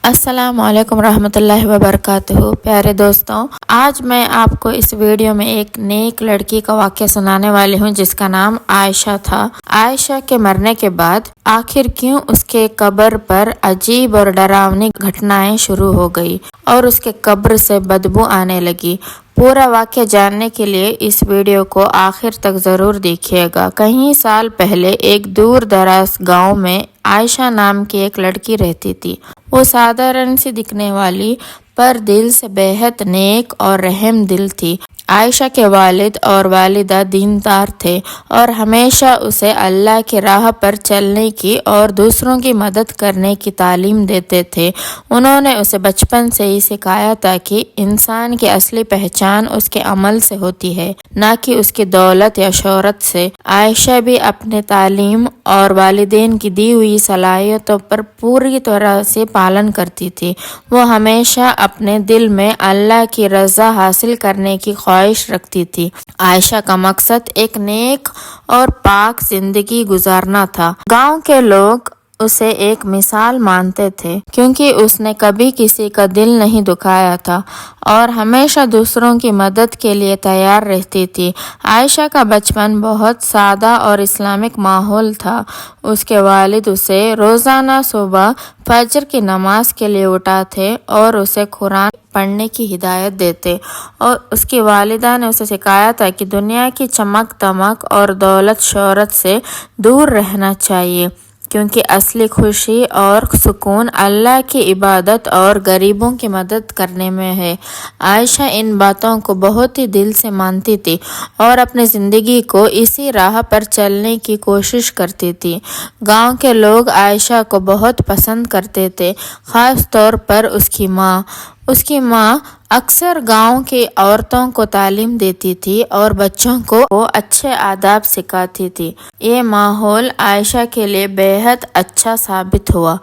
السلام علیکم رحمۃ اللہ وبرکاتہ۔ پیارے دوستوں، آج میں آپ کو اس ویڈیو میں ایک نیک لڑکی کا واقعہ سنانے والی ہوں جس کا نام عائشہ تھا۔ عائشہ کے مرنے کے بعد آخر کیوں اس کے قبر پر عجیب اور ڈراؤنی گھٹنائیں شروع ہو گئی اور اس کے قبر سے بدبو آنے لگی؟ پورا واقعہ جاننے کے لیے اس ویڈیو کو آخر تک ضرور دیکھیے گا۔ کئی سال پہلے ایک دور دراز گاؤں میں عائشہ نام کی ایک لڑکی رہتی تھی۔ وہ سادھارن سی دکھنے والی پر دل سے بےحد نیک اور رحم دل تھی۔ عائشہ کے والد اور والدہ دیندار تھے اور ہمیشہ اسے اللہ کی راہ پر چلنے کی اور دوسروں کی مدد کرنے کی تعلیم دیتے تھے۔ انہوں نے اسے بچپن سے ہی سکھایا تھا کہ انسان کی اصلی پہچان اس کے عمل سے ہوتی ہے، نہ کہ اس کی دولت یا شہرت سے۔ عائشہ بھی اپنے تعلیم اور والدین کی دی ہوئی صلاحیتوں پر پوری طرح سے پالن کرتی تھی۔ وہ ہمیشہ اپنے دل میں اللہ کی رضا حاصل کرنے کی خواہش رکھتی تھی۔ عائشہ کا مقصد ایک نیک اور پاک زندگی گزارنا تھا۔ گاؤں کے لوگ اسے ایک مثال مانتے تھے کیونکہ اس نے کبھی کسی کا دل نہیں دکھایا تھا اور ہمیشہ دوسروں کی مدد کے لیے تیار رہتی تھی۔ عائشہ کا بچپن بہت سادہ اور اسلامک ماحول تھا۔ اس کے والد اسے روزانہ صبح فجر کی نماز کے لیے اٹھاتے اور اسے قرآن پڑھنے کی ہدایت دیتے، اور اس کی والدہ نے اسے سکھایا تھا کہ دنیا کی چمک دمک اور دولت شہرت سے دور رہنا چاہیے، کیونکہ اصلی خوشی اور سکون اللہ کی عبادت اور غریبوں کی مدد کرنے میں ہے۔ عائشہ ان باتوں کو بہت ہی دل سے مانتی تھی اور اپنی زندگی کو اسی راہ پر چلنے کی کوشش کرتی تھی۔ گاؤں کے لوگ عائشہ کو بہت پسند کرتے تھے، خاص طور پر اس کی ماں۔ اس کی ماں اکثر گاؤں کی عورتوں کو تعلیم دیتی تھی اور بچوں کو اچھے آداب سکھاتی تھی۔ یہ ماحول عائشہ کے لیے بےحد اچھا ثابت ہوا۔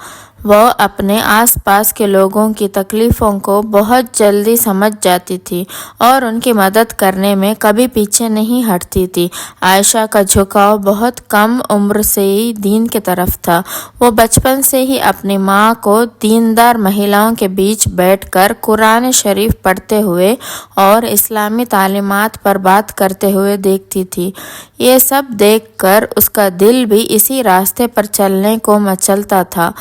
وہ اپنے آس پاس کے لوگوں کی تکلیفوں کو بہت جلدی سمجھ جاتی تھی اور ان کی مدد کرنے میں کبھی پیچھے نہیں ہٹتی تھی۔ عائشہ کا جھکاؤ بہت کم عمر سے ہی دین کی طرف تھا۔ وہ بچپن سے ہی اپنی ماں کو دیندار مہیلاؤں کے بیچ بیٹھ کر قرآن شریف پڑھتے ہوئے اور اسلامی تعلیمات پر بات کرتے ہوئے دیکھتی تھی۔ یہ سب دیکھ کر اس کا دل بھی اسی راستے پر چلنے کو مچلتا تھا۔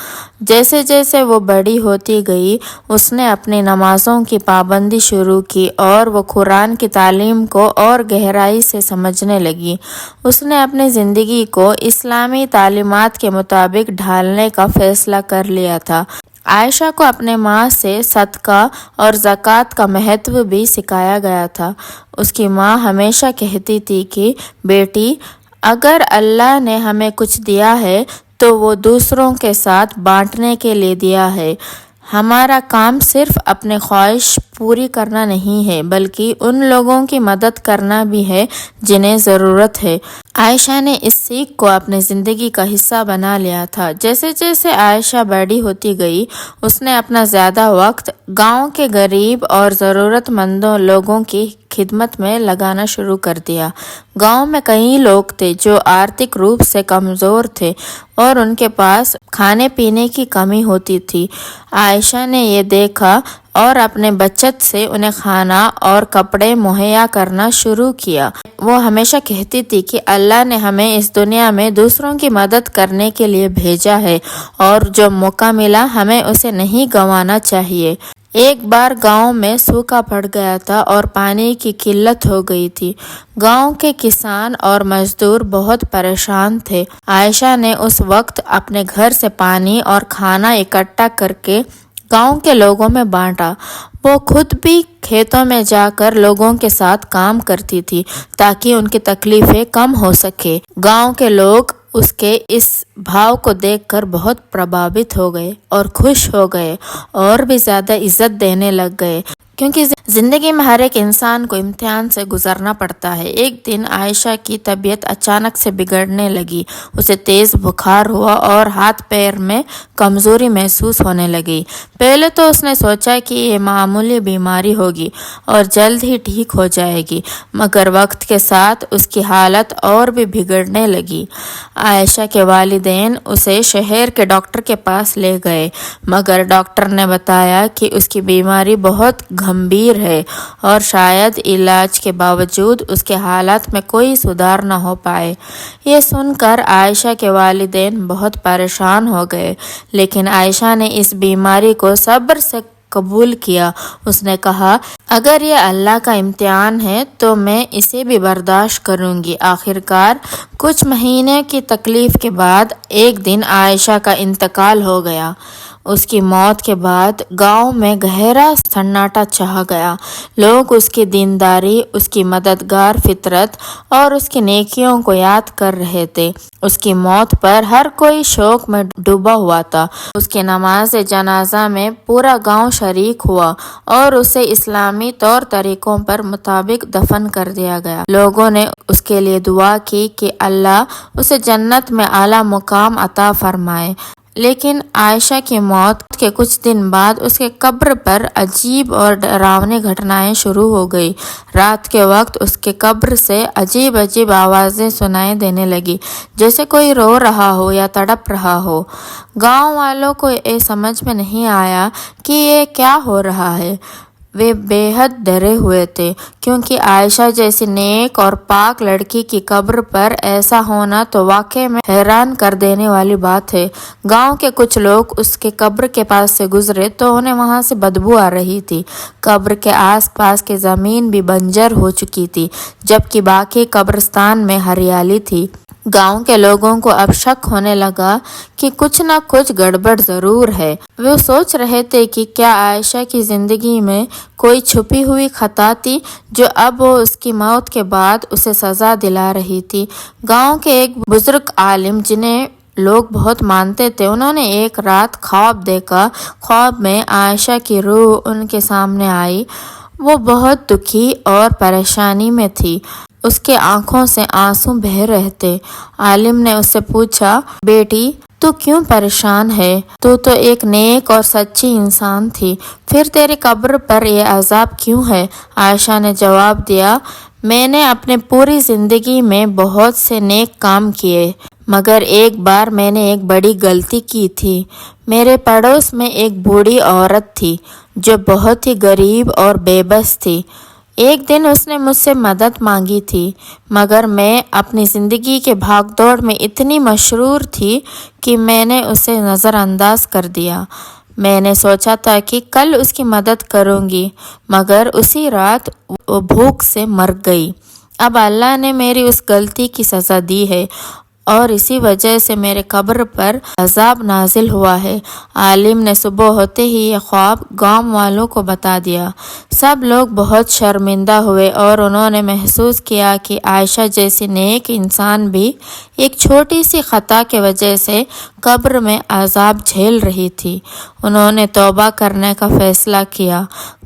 جیسے جیسے وہ بڑی ہوتی گئی، اس نے اپنی نمازوں کی پابندی شروع کی اور وہ قرآن کی تعلیم کو اور گہرائی سے سمجھنے لگی۔ اس نے اپنی زندگی کو اسلامی تعلیمات کے مطابق ڈھالنے کا فیصلہ کر لیا تھا۔ عائشہ کو اپنے ماں سے صدقہ اور زکوٰۃ کا مہتو بھی سکھایا گیا تھا۔ اس کی ماں ہمیشہ کہتی تھی کہ بیٹی، اگر اللہ نے ہمیں کچھ دیا ہے تو وہ دوسروں کے ساتھ بانٹنے کے لیے دیا ہے۔ ہمارا کام صرف اپنے خواہش پوری کرنا نہیں ہے بلکہ ان لوگوں کی مدد کرنا بھی ہے جنہیں ضرورت ہے۔ عائشہ نے اس سیکھ کو اپنی زندگی کا حصہ بنا لیا تھا۔ جیسے جیسے عائشہ بڑی ہوتی گئی، اس نے اپنا زیادہ وقت گاؤں کے غریب اور ضرورت مندوں لوگوں کی خدمت میں لگانا شروع کر دیا۔ گاؤں میں کئی لوگ تھے جو آرتھک روپ سے کمزور تھے اور ان کے پاس کھانے پینے کی کمی ہوتی تھی۔ عائشہ نے یہ دیکھا اور اپنے بچت سے انہیں کھانا اور کپڑے مہیا کرنا شروع کیا۔ وہ ہمیشہ کہتی تھی کہ اللہ نے ہمیں اس دنیا میں دوسروں کی مدد کرنے کے لیے بھیجا ہے اور جو موقع ملا ہمیں اسے نہیں گنوانا چاہیے۔ ایک بار گاؤں میں سوکھا پڑ گیا تھا اور پانی کی قلت ہو گئی تھی۔ گاؤں کے کسان اور مزدور بہت پریشان تھے۔ عائشہ نے اس وقت اپنے گھر سے پانی اور کھانا اکٹھا کر کے گاؤں کے لوگوں میں بانٹا۔ وہ خود بھی کھیتوں میں جا کر لوگوں کے ساتھ کام کرتی تھی تاکہ ان کی تکلیفیں کم ہو سکے۔ گاؤں کے لوگ اس کے اس بھاؤ کو دیکھ کر بہت پربھاوت ہو گئے اور خوش ہو گئے اور بھی زیادہ عزت دینے لگ گئے۔ کیونکہ زندگی میں ہر ایک انسان کو امتحان سے گزرنا پڑتا ہے۔ ایک دن عائشہ کی طبیعت اچانک سے بگڑنے لگی۔ اسے تیز بخار ہوا اور ہاتھ پیر میں کمزوری محسوس ہونے لگی۔ پہلے تو اس نے سوچا کہ یہ معمولی بیماری ہوگی اور جلد ہی ٹھیک ہو جائے گی، مگر وقت کے ساتھ اس کی حالت اور بھی بگڑنے لگی۔ عائشہ کے والدین اسے شہر کے ڈاکٹر کے پاس لے گئے، مگر ڈاکٹر نے بتایا کہ اس کی بیماری بہت گھمبیر ہے اور شاید علاج کے باوجود اس کے حالات میں کوئی سدھار نہ ہو پائے۔ یہ سن کر عائشہ کے والدین بہت پریشان ہو گئے، لیکن عائشہ نے اس بیماری کو صبر سے قبول کیا۔ اس نے کہا، اگر یہ اللہ کا امتحان ہے تو میں اسے بھی برداشت کروں گی۔ آخرکار کچھ مہینے کی تکلیف کے بعد ایک دن عائشہ کا انتقال ہو گیا۔ اس کی موت کے بعد گاؤں میں گہرا سناٹا چھا گیا۔ لوگ اس کی دینداری، اس کی مددگار فطرت اور اس کی نیکیوں کو یاد کر رہے تھے۔ اس کی موت پر ہر کوئی شوق میں ڈوبا ہوا تھا۔ اس کی نماز جنازہ میں پورا گاؤں شریک ہوا اور اسے اسلامی طور طریقوں پر مطابق دفن کر دیا گیا۔ لوگوں نے اس کے لیے دعا کی کہ اللہ اسے جنت میں اعلیٰ مقام عطا فرمائے۔ لیکن عائشہ کی موت کے کچھ دن بعد اس کے قبر پر عجیب اور ڈراؤنی گھٹنائیں شروع ہو گئی۔ رات کے وقت اس کے قبر سے عجیب عجیب آوازیں سنائی دینے لگی، جیسے کوئی رو رہا ہو یا تڑپ رہا ہو۔ گاؤں والوں کو یہ سمجھ میں نہیں آیا کہ یہ کیا ہو رہا ہے۔ وہ بے حد ڈرے ہوئے تھے، کیونکہ عائشہ جیسی نیک اور پاک لڑکی کی قبر پر ایسا ہونا تو واقعی میں حیران کر دینے والی بات ہے۔ گاؤں کے کچھ لوگ اس کے قبر کے پاس سے گزرے تو انہیں وہاں سے بدبو آ رہی تھی۔ قبر کے آس پاس کی زمین بھی بنجر ہو چکی تھی، جبکہ باقی قبرستان میں ہریالی تھی۔ گاؤں کے لوگوں کو اب شک ہونے لگا کہ کچھ نہ کچھ گڑبڑ ضرور ہے۔ وہ سوچ رہے تھے کہ کیا عائشہ کی زندگی میں کوئی چھپی ہوئی خطا تھی جو اب وہ اس کی موت کے بعد اسے سزا دلا رہی تھی۔ گاؤں کے ایک بزرگ عالم جنہیں لوگ بہت مانتے تھے، انہوں نے ایک رات خواب دیکھا۔ خواب میں عائشہ کی روح ان کے سامنے آئی۔ وہ بہت دکھی اور پریشانی میں تھی، اس کے آنکھوں سے آنسو بہہ رہے تھے۔ عالم نے اس سے پوچھا، بیٹی تو کیوں پریشان ہے؟ تو ایک نیک اور سچی انسان تھی، پھر تیری قبر پر یہ عذاب کیوں ہے؟ عائشہ نے جواب دیا، میں نے اپنے پوری زندگی میں بہت سے نیک کام کیے، مگر ایک بار میں نے ایک بڑی غلطی کی تھی۔ میرے پڑوس میں ایک بوڑھی عورت تھی جو بہت ہی غریب اور بے بس تھی۔ ایک دن اس نے مجھ سے مدد مانگی تھی، مگر میں اپنی زندگی کے بھاگ دوڑ میں اتنی مشغول تھی کہ میں نے اسے نظر انداز کر دیا۔ میں نے سوچا تھا کہ کل اس کی مدد کروں گی، مگر اسی رات وہ بھوک سے مر گئی۔ اب اللہ نے میری اس غلطی کی سزا دی ہے اور اسی وجہ سے میرے قبر پر عذاب نازل ہوا ہے۔ عالم نے صبح ہوتے ہی یہ خواب گاؤں والوں کو بتا دیا۔ سب لوگ بہت شرمندہ ہوئے اور انہوں نے محسوس کیا کہ عائشہ جیسی نیک انسان بھی ایک چھوٹی سی خطا کی وجہ سے قبر میں عذاب جھیل رہی تھی۔ انہوں نے توبہ کرنے کا فیصلہ کیا۔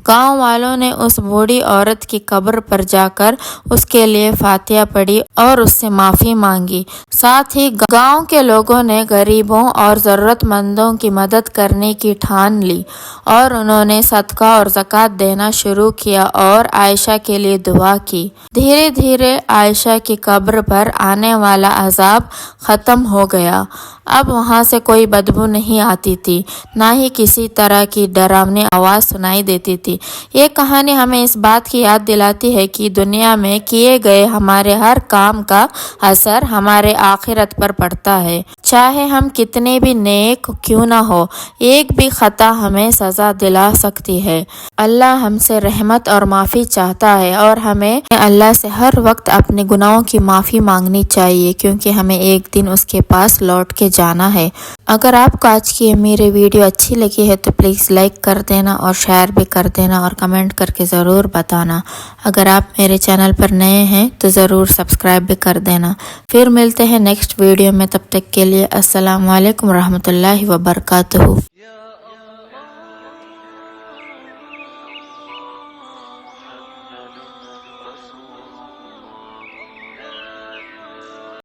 گاؤں والوں نے اس بوڑھی عورت کی قبر پر جا کر اس کے لیے فاتحہ پڑھی اور اس سے معافی مانگی۔ ساتھ ہی گاؤں کے لوگوں نے غریبوں اور ضرورت مندوں کی مدد کرنے کی ٹھان لی اور انہوں نے صدقہ اور زکوٰۃ دینا شروع کیا اور عائشہ کے لیے دعا کی۔ دھیرے دھیرے عائشہ کی قبر پر آنے والا عذاب ختم ہو گیا۔ اب وہاں سے کوئی بدبو نہیں آتی تھی، نہ ہی کسی طرح کی ڈراؤنی آواز سنائی دیتی تھی۔ یہ کہانی ہمیں اس بات کی یاد دلاتی ہے کہ دنیا میں کیے گئے ہمارے ہر کام کا اثر ہمارے آخرت پر پڑتا ہے، چاہے ہم کتنے بھی نیک کیوں نہ ہو۔ ایک بھی خطا ہمیں سزا دلا سکتی ہے۔ اللہ ہم سے رحمت اور معافی چاہتا ہے اور ہمیں اللہ سے ہر وقت اپنے گناہوں کی معافی مانگنی چاہیے، کیونکہ ہمیں ایک دن اس کے پاس لوٹ کے جانا ہے۔ اگر آپ کو آج کی میری ویڈیو اچھی لگی ہے تو پلیز لائک کر دینا اور شیئر بھی کر دینا اور کمنٹ کر کے ضرور بتانا۔ اگر آپ میرے چینل پر نئے ہیں تو ضرور سبسکرائب بھی کر دینا۔ پھر ملتے ہیں نیکسٹ ویڈیو میں، تب تک کے لیے السلام علیکم ورحمۃ اللہ وبرکاتہ۔